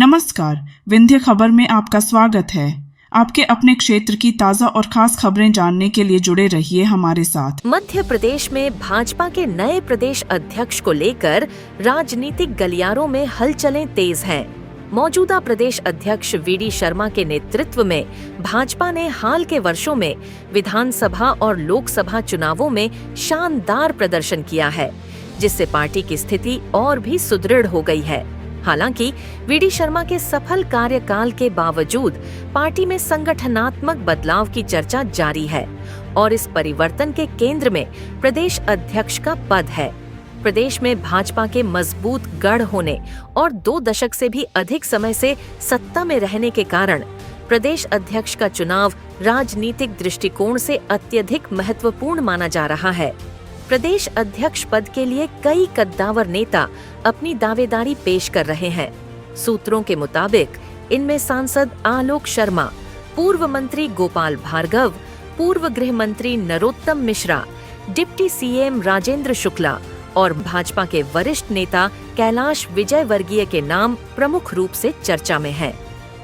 नमस्कार, विंध्य खबर में आपका स्वागत है। आपके अपने क्षेत्र की ताज़ा और खास खबरें जानने के लिए जुड़े रहिए हमारे साथ। मध्य प्रदेश में भाजपा के नए प्रदेश अध्यक्ष को लेकर राजनीतिक गलियारों में हलचलें तेज हैं। मौजूदा प्रदेश अध्यक्ष वीडी शर्मा के नेतृत्व में भाजपा ने हाल के वर्षों में विधानसभा और लोकसभा चुनावों में शानदार प्रदर्शन किया है, जिससे पार्टी की स्थिति और भी सुदृढ़ हो गई है। हालांकि वीडी शर्मा के सफल कार्यकाल के बावजूद पार्टी में संगठनात्मक बदलाव की चर्चा जारी है और इस परिवर्तन के केंद्र में प्रदेश अध्यक्ष का पद है। प्रदेश में भाजपा के मजबूत गढ़ होने और 2 दशक से भी अधिक समय से सत्ता में रहने के कारण प्रदेश अध्यक्ष का चुनाव राजनीतिक दृष्टिकोण से अत्यधिक महत्वपूर्ण माना जा रहा है। प्रदेश अध्यक्ष पद के लिए कई कद्दावर नेता अपनी दावेदारी पेश कर रहे हैं। सूत्रों के मुताबिक इनमें सांसद आलोक शर्मा, पूर्व मंत्री गोपाल भार्गव, पूर्व गृह मंत्री नरोत्तम मिश्रा, डिप्टी सीएम राजेंद्र शुक्ला और भाजपा के वरिष्ठ नेता कैलाश विजयवर्गीय के नाम प्रमुख रूप से चर्चा में हैं।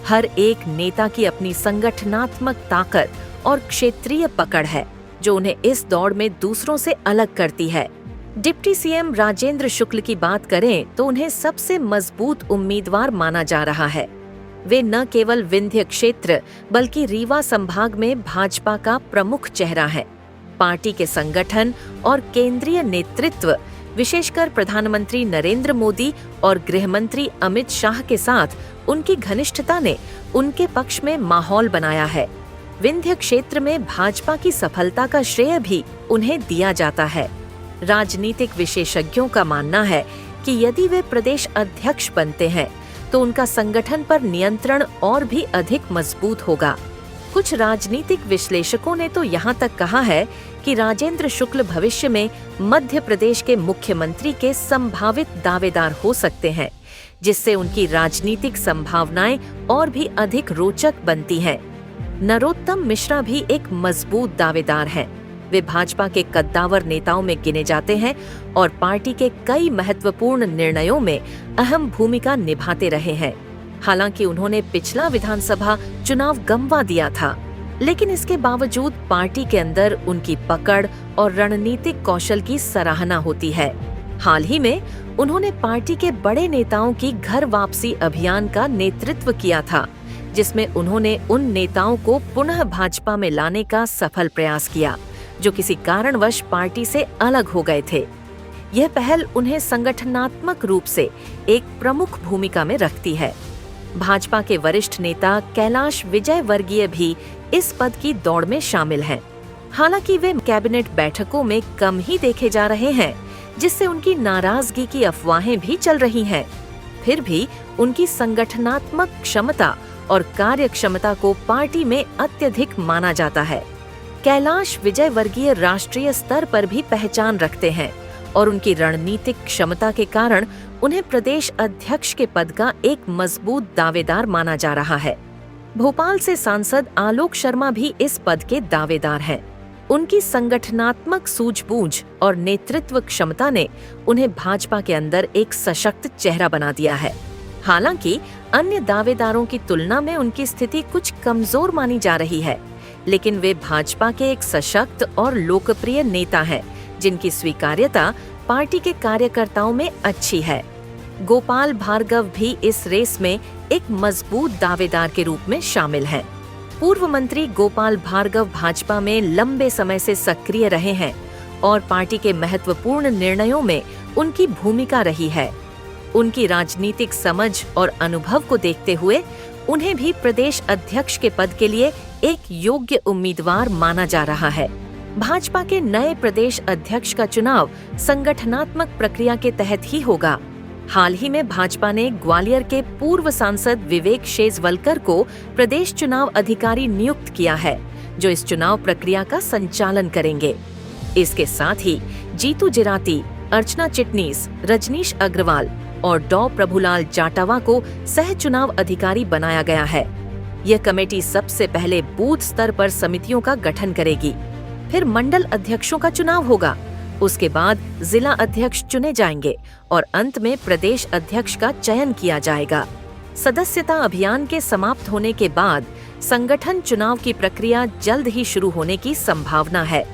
हर एक नेता की अपनी संगठनात्मक ताकत और क्षेत्रीय पकड़ है, जो उन्हें इस दौड़ में दूसरों से अलग करती है। डिप्टी सीएम राजेंद्र शुक्ल की बात करें तो उन्हें सबसे मजबूत उम्मीदवार माना जा रहा है। वे न केवल विंध्य क्षेत्र बल्कि रीवा संभाग में भाजपा का प्रमुख चेहरा है। पार्टी के संगठन और केंद्रीय नेतृत्व, विशेषकर प्रधानमंत्री नरेंद्र मोदी और गृह मंत्री अमित शाह के साथ उनकी घनिष्ठता ने उनके पक्ष में माहौल बनाया है। विंध्य क्षेत्र में भाजपा की सफलता का श्रेय भी उन्हें दिया जाता है। राजनीतिक विशेषज्ञों का मानना है कि यदि वे प्रदेश अध्यक्ष बनते हैं तो उनका संगठन पर नियंत्रण और भी अधिक मजबूत होगा। कुछ राजनीतिक विश्लेषकों ने तो यहाँ तक कहा है कि राजेंद्र शुक्ल भविष्य में मध्य प्रदेश के मुख्यमंत्री के संभावित दावेदार हो सकते हैं, जिससे उनकी राजनीतिक संभावनाएं और भी अधिक रोचक बनती हैं। नरोत्तम मिश्रा भी एक मजबूत दावेदार हैं। वे भाजपा के कद्दावर नेताओं में गिने जाते हैं और पार्टी के कई महत्वपूर्ण निर्णयों में अहम भूमिका निभाते रहे हैं। हालांकि उन्होंने पिछला विधानसभा चुनाव गंवा दिया था, लेकिन इसके बावजूद पार्टी के अंदर उनकी पकड़ और रणनीतिक कौशल की सराहना होती है। हाल ही में उन्होंने पार्टी के बड़े नेताओं की घर वापसी अभियान का नेतृत्व किया था, जिसमें उन्होंने उन नेताओं को पुनः भाजपा में लाने का सफल प्रयास किया जो किसी कारणवश पार्टी से अलग हो गए थे। यह पहल उन्हें संगठनात्मक रूप से एक प्रमुख भूमिका में रखती है। भाजपा के वरिष्ठ नेता कैलाश विजयवर्गीय भी इस पद की दौड़ में शामिल हैं। हालांकि वे कैबिनेट बैठकों में कम ही देखे जा रहे हैं, जिससे उनकी नाराजगी की अफवाहें भी चल रही हैं। फिर भी उनकी संगठनात्मक क्षमता और कार्यक्षमता को पार्टी में अत्यधिक माना जाता है। कैलाश विजयवर्गीय राष्ट्रीय स्तर पर भी पहचान रखते हैं और उनकी रणनीतिक क्षमता के कारण उन्हें प्रदेश अध्यक्ष के पद का एक मजबूत दावेदार माना जा रहा है। भोपाल से सांसद आलोक शर्मा भी इस पद के दावेदार हैं। उनकी संगठनात्मक सूझबूझ और नेतृत्व क्षमता ने उन्हें भाजपा के अंदर एक सशक्त चेहरा बना दिया है। हालांकि अन्य दावेदारों की तुलना में उनकी स्थिति कुछ कमजोर मानी जा रही है, लेकिन वे भाजपा के एक सशक्त और लोकप्रिय नेता हैं, जिनकी स्वीकार्यता पार्टी के कार्यकर्ताओं में अच्छी है। गोपाल भार्गव भी इस रेस में एक मजबूत दावेदार के रूप में शामिल हैं। पूर्व मंत्री गोपाल भार्गव भाजपा में लंबे समय से सक्रिय रहे हैं और पार्टी के महत्वपूर्ण निर्णयों में उनकी भूमिका रही है। उनकी राजनीतिक समझ और अनुभव को देखते हुए उन्हें भी प्रदेश अध्यक्ष के पद के लिए एक योग्य उम्मीदवार माना जा रहा है। भाजपा के नए प्रदेश अध्यक्ष का चुनाव संगठनात्मक प्रक्रिया के तहत ही होगा। हाल ही में भाजपा ने ग्वालियर के पूर्व सांसद विवेक शेजवलकर को प्रदेश चुनाव अधिकारी नियुक्त किया है, जो इस चुनाव प्रक्रिया का संचालन करेंगे। इसके साथ ही जीतू जिराती, अर्चना चिटनीस, रजनीश अग्रवाल और डॉ प्रभुलाल जाटावा को सह चुनाव अधिकारी बनाया गया है। यह कमेटी सबसे पहले बूथ स्तर पर समितियों का गठन करेगी, फिर मंडल अध्यक्षों का चुनाव होगा, उसके बाद जिला अध्यक्ष चुने जाएंगे और अंत में प्रदेश अध्यक्ष का चयन किया जाएगा। सदस्यता अभियान के समाप्त होने के बाद संगठन चुनाव की प्रक्रिया जल्द ही शुरू होने की संभावना है।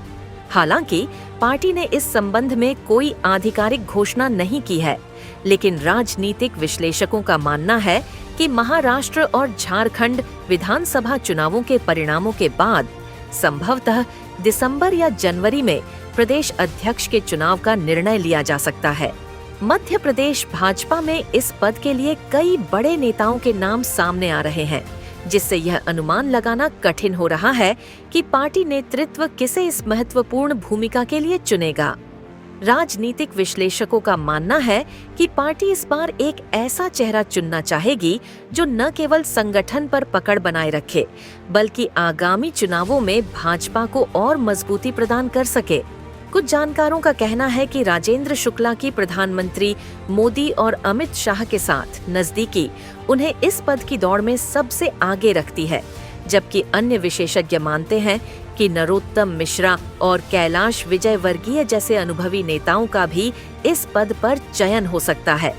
हालांकि पार्टी ने इस संबंध में कोई आधिकारिक घोषणा नहीं की है, लेकिन राजनीतिक विश्लेषकों का मानना है कि महाराष्ट्र और झारखंड विधानसभा चुनावों के परिणामों के बाद संभवतः दिसंबर या जनवरी में प्रदेश अध्यक्ष के चुनाव का निर्णय लिया जा सकता है। मध्य प्रदेश भाजपा में इस पद के लिए कई बड़े नेताओं के नाम सामने आ रहे हैं, जिससे यह अनुमान लगाना कठिन हो रहा है कि पार्टी नेतृत्व किसे इस महत्वपूर्ण भूमिका के लिए चुनेगा। राजनीतिक विश्लेषकों का मानना है कि पार्टी इस बार एक ऐसा चेहरा चुनना चाहेगी जो न केवल संगठन पर पकड़ बनाए रखे, बल्कि आगामी चुनावों में भाजपा को और मजबूती प्रदान कर सके। कुछ जानकारों का कहना है कि राजेंद्र शुक्ला की प्रधानमंत्री मोदी और अमित शाह के साथ नजदीकी उन्हें इस पद की दौड़ में सबसे आगे रखती है, जबकि अन्य विशेषज्ञ मानते हैं कि नरोत्तम मिश्रा और कैलाश विजयवर्गीय जैसे अनुभवी नेताओं का भी इस पद पर चयन हो सकता है।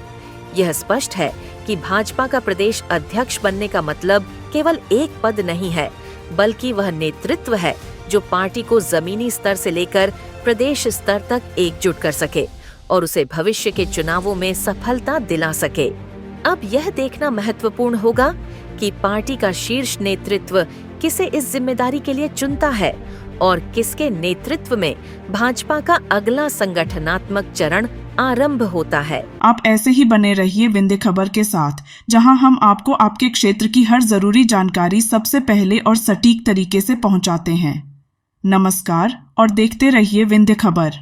यह स्पष्ट है कि भाजपा का प्रदेश अध्यक्ष बनने का मतलब केवल एक पद नहीं है, बल्कि वह नेतृत्व है जो पार्टी को जमीनी स्तर से लेकर प्रदेश स्तर तक एकजुट कर सके और उसे भविष्य के चुनावों में सफलता दिला सके। अब यह देखना महत्वपूर्ण होगा कि पार्टी का शीर्ष नेतृत्व किसे इस जिम्मेदारी के लिए चुनता है और किसके नेतृत्व में भाजपा का अगला संगठनात्मक चरण आरंभ होता है। आप ऐसे ही बने रहिए विंध्य खबर के साथ, जहां हम आपको आपके क्षेत्र की हर जरूरी जानकारी सबसे पहले और सटीक तरीके से पहुंचाते हैं। नमस्कार और देखते रहिए विंध्य खबर।